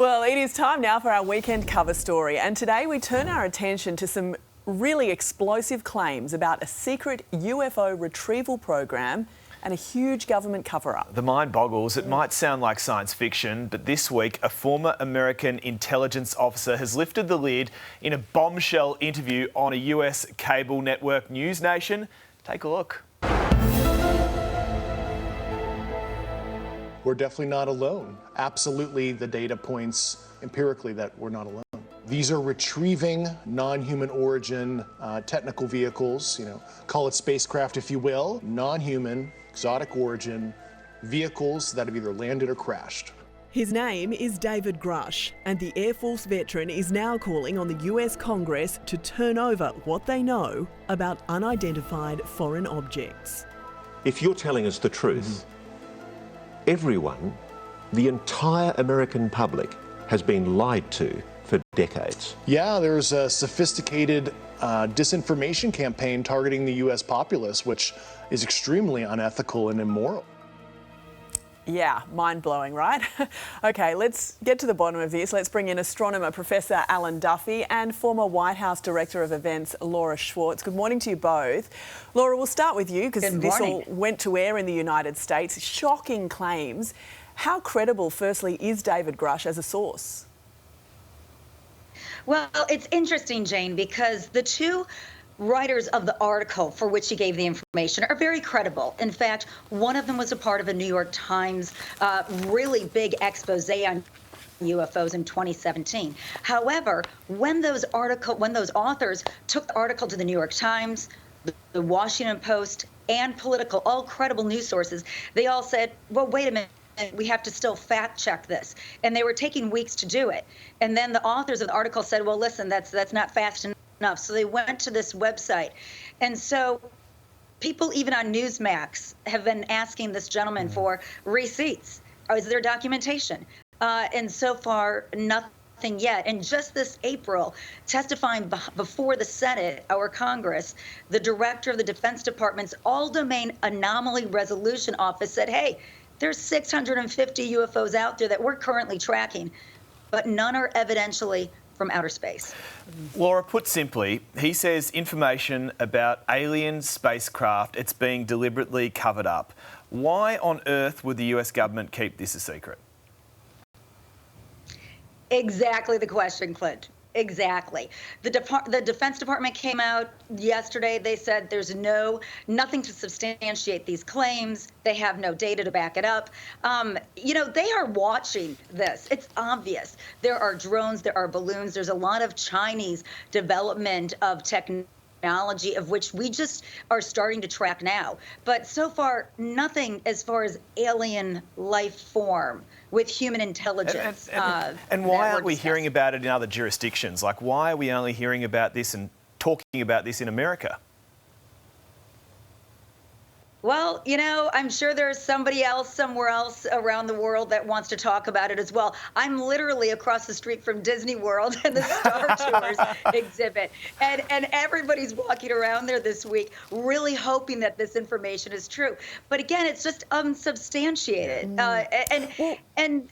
Well, it is time now for our weekend cover story, and today we turn our attention to some really explosive claims about a secret UFO retrieval program and a huge government cover-up. The mind boggles. It might sound like science fiction, but this week a former American intelligence officer has lifted the lid in a bombshell interview on a US cable network, News Nation. Take a look. We're definitely not alone. Absolutely, the data points empirically that we're not alone. These are retrieving non-human origin technical vehicles, call it spacecraft if you will, non-human, exotic origin vehicles that have either landed or crashed. His name is David Grush, and the Air Force veteran is now calling on the US Congress to turn over what they know about unidentified foreign objects. If you're telling us the truth, everyone, the entire American public, has been lied to for decades. Yeah, there's a sophisticated disinformation campaign targeting the US populace, which is extremely unethical and immoral. Yeah, mind-blowing, right? OK, let's get to the bottom of this. Let's bring in astronomer Professor Alan Duffy and former White House Director of Events Laura Schwartz. Good morning to you both. Laura, we'll start with you because this all went to air in the United States. Shocking claims. How credible, firstly, is David Grush as a source? Well, it's interesting, Jane, because the two writers of the article for which he gave the information are very credible. In fact, one of them was a part of a New York Times really big expose on UFOs in 2017. However, when those authors took the article to the New York Times, the Washington Post, and Political, all credible news sources, they all said, well, wait a minute. We have to still fact check this. And they were taking weeks to do it. And then the authors of the article said, well, listen, that's not fast enough. So they went to this website. And so people even on Newsmax have been asking this gentleman for receipts. Is there documentation? And so far, nothing yet. And just this April, testifying before the Senate, our Congress, the director of the Defense Department's All-Domain Anomaly Resolution Office said, hey, there's 650 UFOs out there that we're currently tracking, but none are evidentially from outer space. Laura, put simply, he says information about alien spacecraft, it's being deliberately covered up. Why on earth would the US government keep this a secret? Exactly the question, Clint. Exactly. The Defense Department came out yesterday. They said there's nothing to substantiate these claims. They have no data to back it up. They are watching this. It's obvious. There are drones. There are balloons. There's a lot of Chinese development of technology of which we just are starting to track now. But so far, nothing as far as alien life form with human intelligence. And why aren't we hearing about it in other jurisdictions? Like, why are we only hearing about this and talking about this in America? Well, I'm sure there's somebody else somewhere else around the world that wants to talk about it as well. I'm literally across the street from Disney World and the Star Tours exhibit. And everybody's walking around there this week really hoping that this information is true. But again, it's just unsubstantiated. And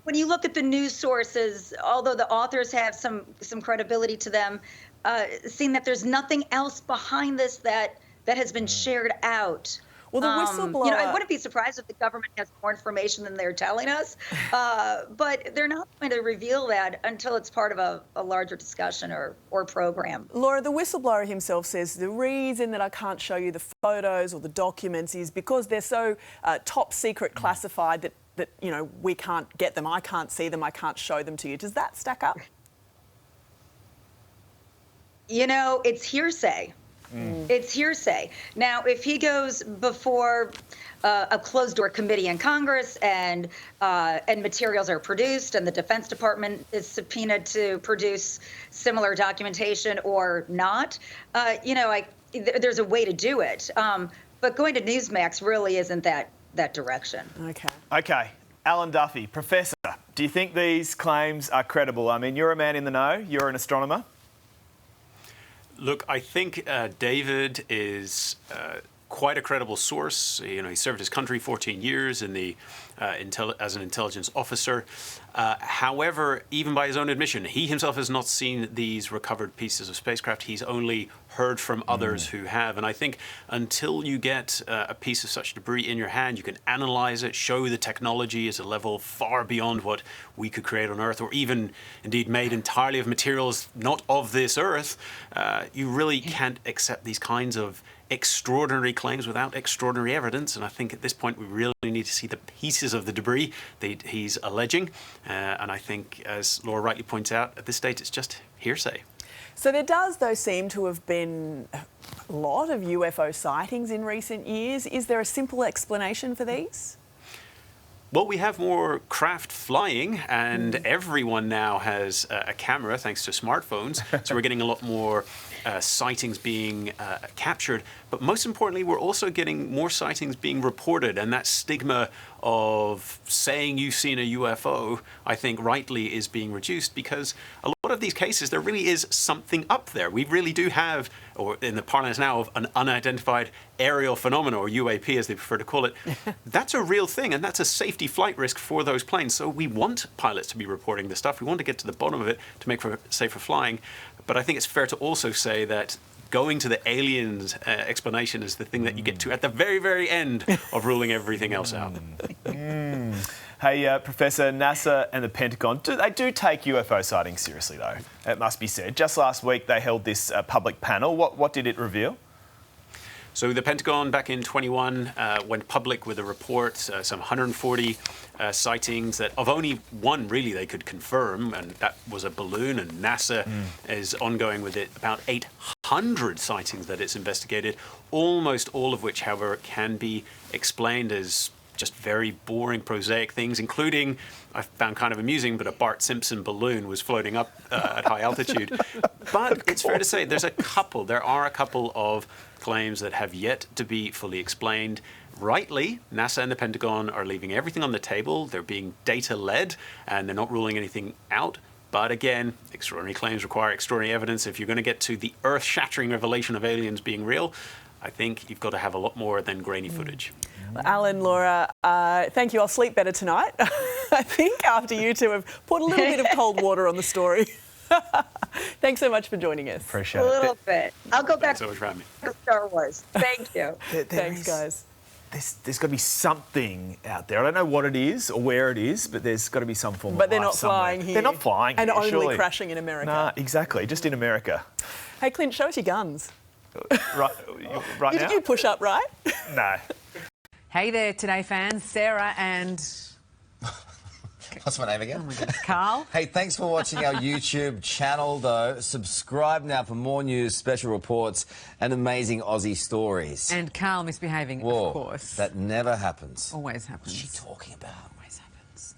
when you look at the news sources, although the authors have some credibility to them, seeing that there's nothing else behind this that has been shared out. Well, the whistleblower... I wouldn't be surprised if the government has more information than they're telling us, but they're not going to reveal that until it's part of a larger discussion or program. Laura, the whistleblower himself says the reason that I can't show you the photos or the documents is because they're so top secret classified that we can't get them, I can't see them, I can't show them to you. Does that stack up? It's hearsay. It's hearsay. Now, if he goes before a closed-door committee in Congress and materials are produced and the Defense Department is subpoenaed to produce similar documentation or not, there's a way to do it. But going to Newsmax really isn't that direction. Okay. Alan Duffy, Professor, do you think these claims are credible? I mean, you're a man in the know. You're an astronomer. Look, I think David is quite a credible source. He served his country 14 years in the as an intelligence officer. However, even by his own admission, he himself has not seen these recovered pieces of spacecraft. He's only heard from others who have. And I think until you get a piece of such debris in your hand, you can analyze it, show the technology is a level far beyond what we could create on Earth, or even indeed made entirely of materials not of this Earth, you really can't accept these kinds of extraordinary claims without extraordinary evidence. And I think at this point we really need to see the pieces of the debris that he's alleging. And I think, as Laura rightly points out, at this stage it's just hearsay. So there does, though, seem to have been a lot of UFO sightings in recent years. Is there a simple explanation for these? Well, we have more craft flying, and everyone now has a camera thanks to smartphones. So we're getting a lot more sightings being captured. But most importantly, we're also getting more sightings being reported. And that stigma of saying you've seen a UFO, I think rightly is being reduced, because a lot of these cases, there really is something up there. We really do have, or in the parlance now of an unidentified aerial phenomena, or UAP as they prefer to call it. That's a real thing, and that's a safety flight risk for those planes. So we want pilots to be reporting this stuff. We want to get to the bottom of it to make for safer flying. But I think it's fair to also say that going to the aliens explanation is the thing that you get to at the very, very end of ruling everything else out. Hey, Professor, NASA and the Pentagon, they do take UFO sightings seriously, though, it must be said. Just last week, they held this public panel. What did it reveal? So the Pentagon back in 21 went public with a report, some 140 sightings that of only one really they could confirm, and that was a balloon, and NASA is ongoing with it, about 800 sightings that it's investigated, almost all of which, however, can be explained as just very boring, prosaic things, including, I found kind of amusing, but a Bart Simpson balloon was floating up at high altitude. But it's fair to say there are a couple of claims that have yet to be fully explained. Rightly, NASA and the Pentagon are leaving everything on the table. They're being data-led, and they're not ruling anything out. But again, extraordinary claims require extraordinary evidence. If you're going to get to the earth-shattering revelation of aliens being real, I think you've got to have a lot more than grainy footage. Well, Alan, Laura, thank you. I'll sleep better tonight, I think, after you two have poured a little bit of cold water on the story. Thanks so much for joining us. Appreciate A it. little bit. I'll go back Thanks so much for having me. to Star Wars. Thank you. Thanks, guys. There's got to be something out there. I don't know what it is or where it is, but there's got to be some form of But they're life not somewhere. flying here. They're not flying and here, only surely. crashing in America. Nah, exactly. Just in America. Hey, Clint, show us your guns. Right You now? did push up, right? No. Hey there, Today fans. Sarah and What's my name again? oh my God, Carl. Hey, thanks for watching our YouTube channel, though. Subscribe now for more news, special reports, and amazing Aussie stories. And Carl misbehaving, Whoa, of course. that never happens. Always happens. What's she talking about? Always happens.